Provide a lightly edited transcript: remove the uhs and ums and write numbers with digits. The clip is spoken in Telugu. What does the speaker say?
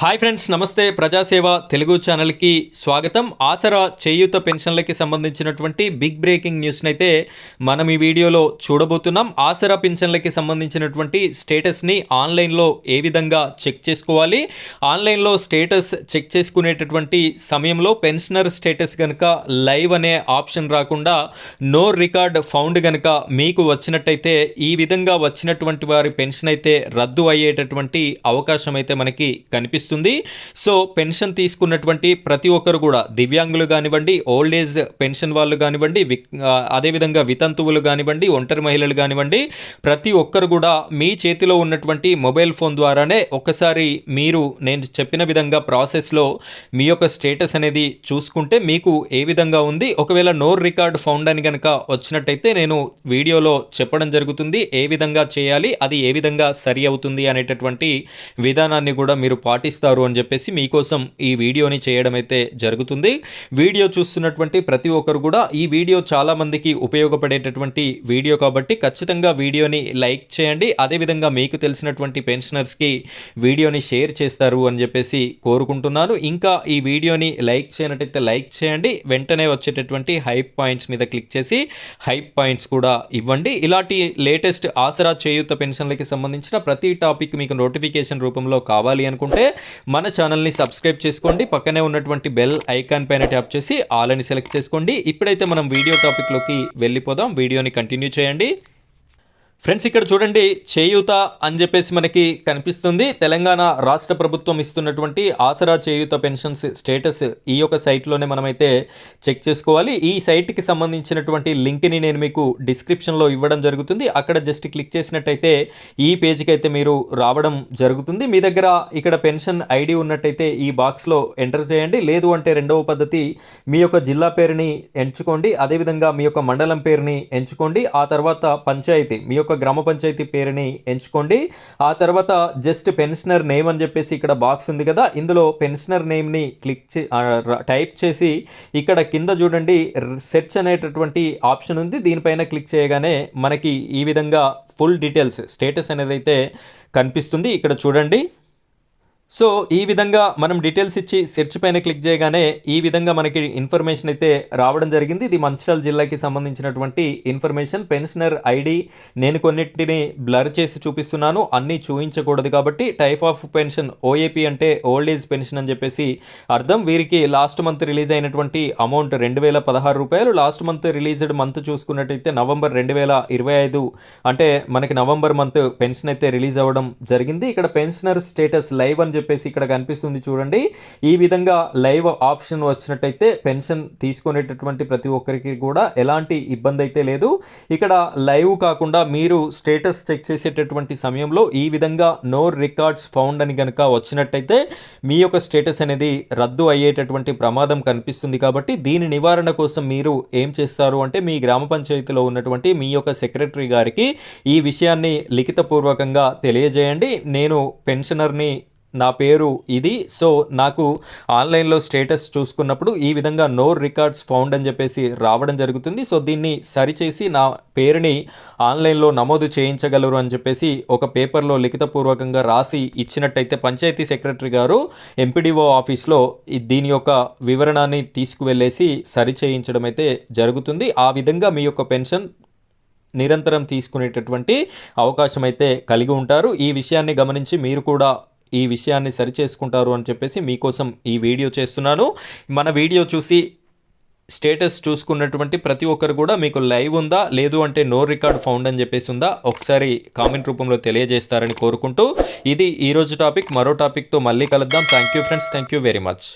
హాయ్ ఫ్రెండ్స్, నమస్తే. ప్రజాసేవ తెలుగు ఛానల్కి స్వాగతం. ఆసరా చేయూత పెన్షన్లకి సంబంధించినటువంటి బిగ్ బ్రేకింగ్ న్యూస్ని అయితే మనం ఈ వీడియోలో చూడబోతున్నాం. ఆసరా పెన్షన్లకి సంబంధించినటువంటి స్టేటస్ని ఆన్లైన్లో ఏ విధంగా చెక్ చేసుకోవాలి, ఆన్లైన్లో స్టేటస్ చెక్ చేసుకునేటటువంటి సమయంలో పెన్షనర్ స్టేటస్ కనుక లైవ్ అనే ఆప్షన్ రాకుండా నో రికార్డ్ ఫౌండ్ కనుక మీకు వచ్చినట్టయితే ఈ విధంగా వచ్చినటువంటి వారి పెన్షన్ అయితే రద్దు అయ్యేటటువంటి అవకాశం అయితే మనకి కనిపిస్తుంది. సో పెన్షన్ తీసుకున్నటువంటి ప్రతి ఒక్కరు కూడా దివ్యాంగులు కానివ్వండి, ఓల్డ్ ఏజ్ పెన్షన్ వాళ్ళు కానివ్వండి, అదేవిధంగా వితంతువులు కానివ్వండి, ఒంటరి మహిళలు కానివ్వండి, ప్రతి ఒక్కరు కూడా మీ చేతిలో ఉన్నటువంటి మొబైల్ ఫోన్ ద్వారానే ఒకసారి మీరు నేను చెప్పిన విధంగా ప్రాసెస్లో మీ యొక్క స్టేటస్ అనేది చూసుకుంటే మీకు ఏ విధంగా ఉంది, ఒకవేళ నో రికార్డ్ ఫౌండ్ అని కనుక వచ్చినట్టయితే నేను వీడియోలో చెప్పడం జరుగుతుంది ఏ విధంగా చేయాలి, అది ఏ విధంగా సరి అవుతుంది అనేటటువంటి విధానాన్ని కూడా మీరు పాటిస్తారు అని చెప్పేసి మీకోసం ఈ వీడియోని చేయడం అయితే జరుగుతుంది. వీడియో చూస్తున్నటువంటి ప్రతి ఒక్కరు కూడా ఈ వీడియో చాలా మందికి ఉపయోగపడేటటువంటి వీడియో కాబట్టి ఖచ్చితంగా వీడియోని లైక్ చేయండి. అదేవిధంగా మీకు తెలిసినటువంటి పెన్షనర్స్కి వీడియోని షేర్ చేస్తారు అని చెప్పేసి కోరుకుంటున్నాను. ఇంకా ఈ వీడియోని లైక్ చేయనట్టయితే లైక్ చేయండి. వెంటనే వచ్చేటటువంటి హైప్ పాయింట్స్ మీద క్లిక్ చేసి హైప్ పాయింట్స్ కూడా ఇవ్వండి. ఇలాంటి లేటెస్ట్ ఆసరా చేయూత పెన్షన్లకి సంబంధించిన ప్రతి టాపిక్ మీకు నోటిఫికేషన్ రూపంలో కావాలి అనుకుంటే మన ఛానల్ని సబ్స్క్రైబ్ చేసుకోండి. పక్కనే ఉన్నటువంటి బెల్ ఐకాన్ పైన ట్యాప్ చేసి ఆల్ అని సెలెక్ట్ చేసుకోండి. ఇప్పుడైతే మనం వీడియో టాపిక్లోకి వెళ్ళిపోదాం. వీడియోని కంటిన్యూ చేయండి. ఫ్రెండ్స్, ఇక్కడ చూడండి, చేయూత అని చెప్పేసి మనకి కనిపిస్తుంది. తెలంగాణ రాష్ట్ర ప్రభుత్వం ఇస్తున్నటువంటి ఆసరా చేయూత పెన్షన్స్ స్టేటస్ ఈ యొక్క సైట్లోనే మనమైతే చెక్ చేసుకోవాలి. ఈ సైట్కి సంబంధించినటువంటి లింక్ని నేను మీకు డిస్క్రిప్షన్లో ఇవ్వడం జరుగుతుంది. అక్కడ జస్ట్ క్లిక్ చేసినట్టయితే ఈ పేజ్కి అయితే మీరు రావడం జరుగుతుంది. మీ దగ్గర ఇక్కడ పెన్షన్ ఐడి ఉన్నట్టయితే ఈ బాక్స్లో ఎంటర్ చేయండి. లేదు అంటే రెండవ పద్ధతి, మీ యొక్క జిల్లా పేరుని ఎంచుకోండి. అదేవిధంగా మీ యొక్క మండలం పేరుని ఎంచుకోండి. ఆ తర్వాత పంచాయతీ, మీ యొక్క గ్రామ పంచాయతీ పేరుని ఎంచుకోండి. ఆ తర్వాత జస్ట్ పెన్షనర్ నేమ్ అని చెప్పేసి ఇక్కడ బాక్స్ ఉంది కదా, ఇందులో పెన్షనర్ నేమ్ని టైప్ చేసి ఇక్కడ కింద చూడండి సెర్చ్ అనేటటువంటి ఆప్షన్ ఉంది. దీనిపైన క్లిక్ చేయగానే మనకి ఈ విధంగా ఫుల్ డీటెయిల్స్ స్టేటస్ అనేది అయితే కనిపిస్తుంది. ఇక్కడ చూడండి. సో ఈ విధంగా మనం డీటెయిల్స్ ఇచ్చి సెర్చ్ పైన క్లిక్ చేయగానే ఈ విధంగా మనకి ఇన్ఫర్మేషన్ అయితే రావడం జరిగింది. ఇది మంచిర్యాల జిల్లాకి సంబంధించినటువంటి ఇన్ఫర్మేషన్. పెన్షనర్ ఐడి నేను కొన్నిటిని బ్లర్ చేసి చూపిస్తున్నాను, అన్నీ చూపించకూడదు కాబట్టి. టైప్ ఆఫ్ పెన్షన్ ఓఏపీ అంటే ఓల్డ్ ఏజ్ పెన్షన్ అని చెప్పేసి అర్థం. వీరికి లాస్ట్ మంత్ రిలీజ్ అయినటువంటి అమౌంట్ 2016 రూపాయలు. లాస్ట్ మంత్ రిలీజ్డ్ మంత్ చూసుకున్నట్టయితే నవంబర్ 2025, అంటే మనకి నవంబర్ మంత్ పెన్షన్ అయితే రిలీజ్ అవ్వడం జరిగింది. ఇక్కడ పెన్షనర్ స్టేటస్ లైవ్ అని చెప్పేసి ఇక్కడ కనిపిస్తుంది చూడండి. ఈ విధంగా లైవ్ ఆప్షన్ వచ్చినట్టయితే పెన్షన్ తీసుకునేటటువంటి ప్రతి ఒక్కరికి కూడా ఎలాంటి ఇబ్బంది అయితే లేదు. ఇక్కడ లైవ్ కాకుండా మీరు స్టేటస్ చెక్ చేసేటటువంటి సమయంలో ఈ విధంగా నో రికార్డ్స్ ఫౌండ్ అని కనుక వచ్చినట్టయితే మీ యొక్క స్టేటస్ అనేది రద్దు అయ్యేటటువంటి ప్రమాదం కనిపిస్తుంది. కాబట్టి దీని నివారణ కోసం మీరు ఏం చేస్తారు అంటే మీ గ్రామ పంచాయతీలో ఉన్నటువంటి మీ యొక్క సెక్రటరీ గారికి ఈ విషయాన్ని లిఖితపూర్వకంగా తెలియజేయండి. నేను పెన్షనర్ని, నా పేరు ఇది, సో నాకు ఆన్లైన్లో స్టేటస్ చూసుకున్నప్పుడు ఈ విధంగా నో రికార్డ్స్ ఫౌండ్ అని చెప్పేసి రావడం జరుగుతుంది. సో దీన్ని సరిచేసి నా పేరుని ఆన్లైన్లో నమోదు చేయించగలరు అని చెప్పేసి ఒక పేపర్లో లిఖితపూర్వకంగా రాసి ఇచ్చినట్టయితే పంచాయతీ సెక్రటరీ గారు ఎంపీడీఓ ఆఫీస్లో దీని యొక్క వివరణాన్ని తీసుకువెళ్ళేసి సరి చేయించడం అయితే జరుగుతుంది. ఆ విధంగా మీ యొక్క పెన్షన్ నిరంతరం తీసుకునేటటువంటి అవకాశం అయితే కలిగి ఉంటారు. ఈ విషయాన్ని గమనించి మీరు కూడా ఈ విషయాన్ని సరిచేసుకుంటారు అని చెప్పేసి మీకోసం ఈ వీడియో చేస్తున్నాను. మన వీడియో చూసి స్టేటస్ చూసుకున్నటువంటి ప్రతి ఒక్కరు కూడా మీకు లైవ్ ఉందా, లేదు అంటే నో రికార్డ్ ఫౌండ్ అని చెప్పేసి ఉందా, ఒకసారి కామెంట్ రూపంలో తెలియజేస్తారని కోరుకుంటూ ఇది ఈరోజు టాపిక్. మరో టాపిక్తో మళ్ళీ కలుద్దాం. Thank you friends, thank you very much.